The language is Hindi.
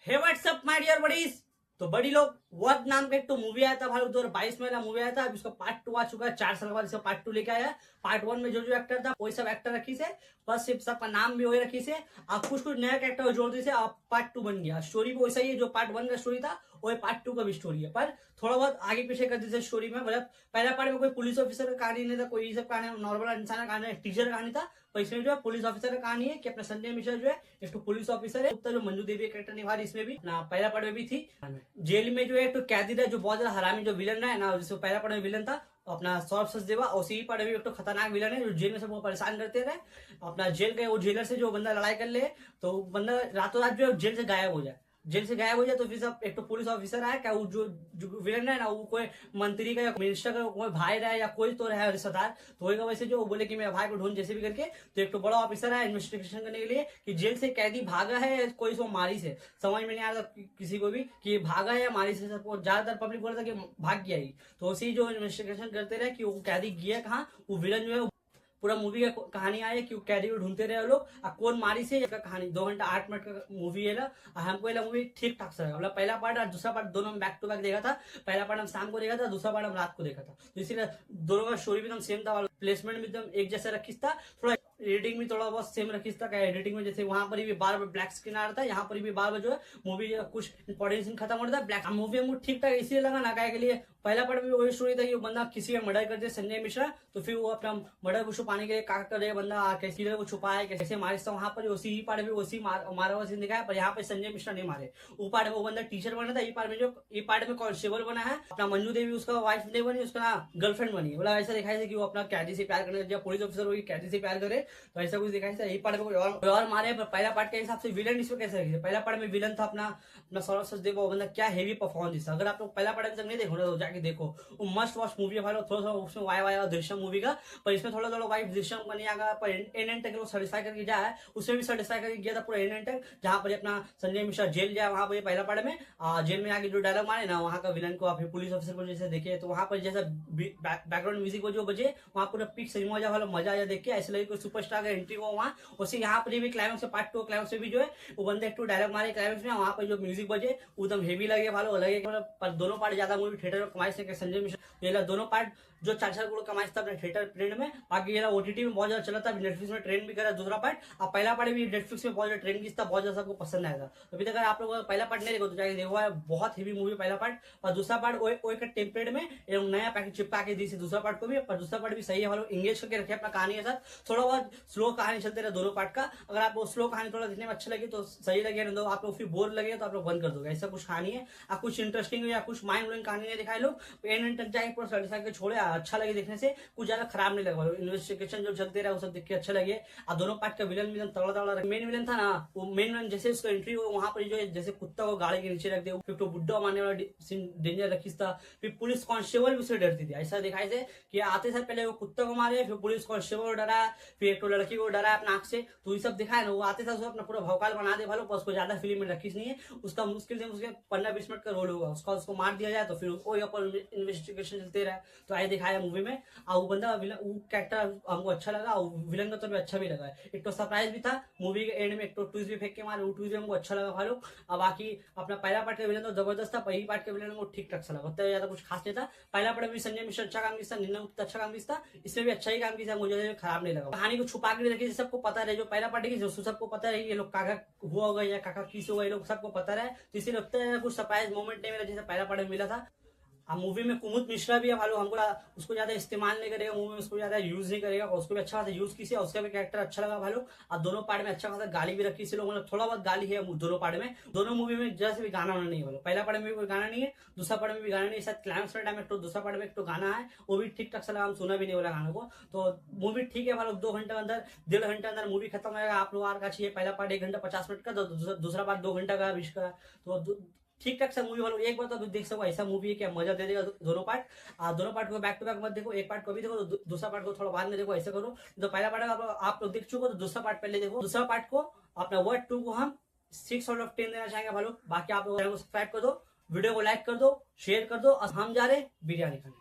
Hey what's up my dear buddies. तो बड़ी लोग वध नाम का एक तो मूवी आया था भाई 2022 में ना मूवी आया था। अभी उसका पार्ट 2 आ चुका है, 4 साल बाद इसका पार्ट 2 लेके आया। पार्ट 1 में जो जो एक्टर था वही सब एक्टर रखी से, बस सिर्फ सबका नाम भी वही रखी से। अब कुछ कुछ नया कैरेक्टर जोड़ दी से, अब पार्ट 2 बन गया। स्टोरी भी वैसा ही है, जो पार्ट 1 का स्टोरी था वही पार्ट 2 का भी स्टोरी है, पर थोड़ा बहुत आगे पीछे कर दी स्टोरी में। मतलब पहला पार्ट में कोई पुलिस ऑफिसर का कहानी नहीं था, कोई सब कहानी नॉर्मल इंसान का कहानी, टीचर का कहानी था। पर इसमें जो है पुलिस ऑफिसर का कहानी है कि अपना संजय मिश्रा जो है एक तो पुलिस ऑफिसर है। जो मंजू देवी कैरेक्टर निभा रही इसमें भी ना, पहला पार्ट में भी थी। जेल में जो है तो कैदी था, जो बहुत ज्यादा हरामी जो विलन है ना, जिसको पहला पार्ट में विलन था अपना सौरभ सचदेवा, और उसी पार्ट में एक तो खतरनाक विलन है जो जेल में सबको परेशान करते रहे। अपना जेल गए, वो जेलर से जो बंदा लड़ाई कर ले तो बंदा रातों रात जो जेल से गायब हो जाए। जेल से गायब हो जाए तो फिर सब एक तो पुलिस ऑफिसर आया क्या, वो जो विलन है ना, वो कोई मंत्री का या मिनिस्टर का कोई भाई रहा है या कोई तो रहा है रिश्तेदार, तो वही वैसे जो बोले कि मेरे भाई को ढूंढ जैसे भी करके। तो एक तो बड़ा ऑफिसर है इन्वेस्टिगेशन करने के लिए कि जेल से कैदी भागा है या कोई इसको मारी से। समझ में नहीं आ रहा किसी को भी कि भागा है या मारी से। सबको ज्यादातर पब्लिक बोल रहा था कि भाग गया ही। तो उसी जो इन्वेस्टिगेशन करते रहे कि वो कैदी गया कहाँ, वो विलन जो है पूरा मूवी का कहानी आया कि कैदी को ढूंढते रहे लोग, कौन मारी से कहानी। 2 घंटा 8 मिनट का मूवी है ना। हमको ये मूवी ठीक ठाक से लगा। मतलब पहला पार्ट और दूसरा पार्ट दोनों में बैक टू बैक देखा था। पहला पार्ट हम शाम को देखा था, दूसरा पार्ट हम रात को देखा था। तो इसीलिए दोनों का स्टोरी भी एकदम सेम था, प्लेसमेंट भी एकदम एक जैसा रखी था। थोड़ा एडिटिंग भी थोड़ा बहुत सेम रखी था। एडिटिंग में जैसे वहां पर भी बार बार ब्लैक स्क्रीन आ रहा था, यहाँ पर भी बार बार जो है मूवी कुछ इंपॉर्टेंट सीन खत्म हो रहा था ब्लैक। मूवी हमको ठीक ठाक इसलिए लगा ना क्या के लिए, पहला पार्ट में वही स्टोरी था कि वो बंदा किसी का मर्डर कर दे संजय मिश्रा, तो फिर वो अपना मर्डर को छुपाने के लिए क्या करे बंदा, कैसे को छुपाए कैसे मारे। वहां पर उसी ही पार्ट में उसी मारा हुआ सीन दिखाया, पर यहाँ पे संजय मिश्रा नहीं मारे। वो पार्ट में वो बंदा टीचर बना था, ये पार्ट में कांस्टेबल बना है। अपना मंजू देवी उसका वाइफ नहीं बनी, उसका गर्लफ्रेंड बनी। बोला ऐसा दिखाया कि वो अपना कैदी से प्यार करने, जब पुलिस ऑफिसर वही कैदी से प्यार करे, तो ऐसा कुछ दिखाया। यही पार्ट में कोई और मारे। पर पहला पार्ट के हिसाब से विलन इसमें कैसे रखे, पहला पार्ट में विलन था अपना सौरभ सचदेवा। वो बंदा क्या हेवी परफॉर्मेंस था। अगर आप लोग पहला पार्ट तक नहीं देखो तो जाके देखो, वो मस्ट वॉच मूवी है भाई। थोड़ा सा उसमें वाया दृश्यम मूवी का, पर इसमें थोड़ा थोड़ा वाइफ दृश्यम बनी आगा, पर एंड तक वो सेटिस्फाई करके जाए। उसमें भी सेटिस्फाई करके गया था पूरा एंड तक, जहां पर अपना संजय मिश्रा जेल जाए। वहां पर पहला पार्ट में जेल में आके जो डायलॉग मारे ना, वहां का विलन को फिर पुलिस ऑफिसर को जैसे देखे, तो वहां पर जैसा बैकग्राउंड म्यूजिक को जो बजे वहां पूरा पिक सही मजा वाला मजा आया देख के। ऐसे लगे कोई सुपरस्टार का एंट्री हुआ वहां। उसी यहाँ पर भी क्लाइमेक्स पार्ट 2 क्लाइमेक्स में भी जो है वो बंदे एक डायलॉग मारे क्लाइमेक्स में, वहां पर जो म्यूजिक बजे एकदम हेवी लगे भालो लगे। पर दोनों पार्ट ज्यादा मूवी थिएटर में कमाई से संजय मिश्रा, दोनों पार्ट जो 4-4 करोड़ कमाई था अपने थिएटर प्रिंट में। बाकी ये ओटीटी में बहुत ज्यादा चला था, नेटफ्लिक्स में ट्रेंड भी करा दूसरा पार्ट। अब पहला पार्ट भी नेटफ्लिक्स में बहुत ज्यादा ट्रेंड की था, बहुत ज्यादा सबको पसंद आया था। अभी तक अगर आप लोग पहला पार्ट नहीं देखो तो जाके देखो, बहुत हेवी मूवी पहला पार्ट। और दूसरा पार्ट वो एक टेम्पलेट में नया पैकेज चिपका के दी दूसरा पार्ट को भी। पर दूसरा पार्ट भी सही है, इंगेज करके रखे अपना कहानी के साथ। थोड़ा बहुत स्लो कहानी चलते रहे दोनों पार्ट का। अगर आपको स्लो कहानी थोड़ा देखने में अच्छा लगे तो सही लगे, नहीं तो आप लोग फिर बोर लगे तो आप लोग बंद कर दोगे। ऐसा कुछ कहानी है, आप कुछ इंटरेस्टिंग या कुछ माइंड ब्लोइंग कहानी नहीं दिखाए लोग, एंड तक जाके पूरा सेटिस्फाई के छोड़े। अच्छा लगे देखने से, कुछ ज्यादा खराब नहीं लगा। इन्वेस्टिगेशन जो चलते रहे वो सब देख के अच्छा लगे। और दोनों पार्ट का विलन तगड़ा तगड़ा। मेन विलन था ना, वो मेन विलन जैसे उसका एंट्री हो वहां पर जो है जैसे कुत्ता को गाड़ी के नीचे रख दे, फिर तो बुड्ढा मारने वाला सीन डेंजर रखी था। फिर पुलिस कांस्टेबल भी उसे डरती थी। ऐसा दिखाई थे कि आते से पहले वो कुत्ता को मारे, फिर पुलिस कांस्टेबल को डरा, फिर एक तो लड़की को डरा अपना आंख से। तो ये सब दिखाया ना, वो आते थे अपना पूरा भौकाल बना दे भालो। उसको ज्यादा फिल्म में रखी नहीं है, उसका मुश्किल से उसके 15-20 मिनट का रोल होगा, उसको मार दिया जाए तो फिर इन्वेस्टिगेशन चलते रहे। तो आए दिखाया मूवी में। वो बंदा वो कैरेक्टर हमको अच्छा लगा, विलन का तो भी अच्छा भी लगा। एक तो सरप्राइज भी था मूवी के एंड में, एक तो ट्विस्ट भी फेंक के मारे, वो ट्विस्ट हमको अच्छा लगा भालो। अब बाकी अपना पहला पार्ट का विलन तो जबरदस्त था, पहली पार्ट के विलन को ठीक ठाक सा लगा, उतना ज्यादा कुछ खास नहीं था। पहला पार्ट में संजय मिश्रा अच्छा काम किया, निन्ना अच्छा काम किया, इसमें भी अच्छा ही काम किया, मुझे खराब नहीं लगा। कहानी को छुपा के रखी, सबको पता रहे, जो पहला पार्ट की जो सबको पता रहे ये लोग काका हुआ होगा या काका किस होगा, ये लोग सबको पता रहे। तो इसीलिए लगता है कुछ सरप्राइज मोमेंट नहीं मिला जैसे पहला पार्ट में मिला था। मूवी में कुमुद मिश्रा भी है भालो, हमको उसको ज्यादा इस्तेमाल नहीं करेगा मूवी में, उसको ज्यादा यूज नहीं करेगा, उसको भी अच्छा खासा यूज की, उसका भी कैरेक्टर अच्छा लगा भालो। और दोनों पार्ट में अच्छा खासा गाली भी रखी लोग, मतलब थोड़ा बहुत गाली है दोनों पार्ट में। दोनों मूवी में जैसे भी गाना नहीं है, पहला पार्ट में भी कोई गाना नहीं है, दूसरा पार्ट में भी गाना नहीं है। शायद क्लाइमेक्स टाइम में दूसरा पार्ट में एक तो गाना है, वो भी ठीक ठाक से लगा, हम सुना भी नहीं बोला गाना को। तो मूवी ठीक है भालो, 2 घंटे अंदर 1.5 घंटे अंदर मूवी खत्म होगा। आप लोग आर का चाहिए पहला पार्ट 1 घंटा 50 मिनट का, तो दूसरा पार्ट 2 घंटा का 20 का। तो ठीक ठाक सा मूवी वालों एक बार तो देख सको, ऐसा मूवी है क्या मजा दे देगा दोनों पार्ट। दोनों पार्ट को बैक टू बैक मत देखो, एक पार्ट को भी देखो तो दूसरा पार्ट को थोड़ा बाद में देखो, ऐसा करो। तो पहला पार्ट आप लोग देख चुको तो दूसरा पार्ट पहले देखो। दूसरा पार्ट को अपना वर्ड 2 को हम 6/10 देना चाहेंगे भालो। बाकी आप लोग सब्सक्राइब कर दो, वीडियो को लाइक कर दो, शेयर कर दो। हम जा रहे बिरयानी खाने।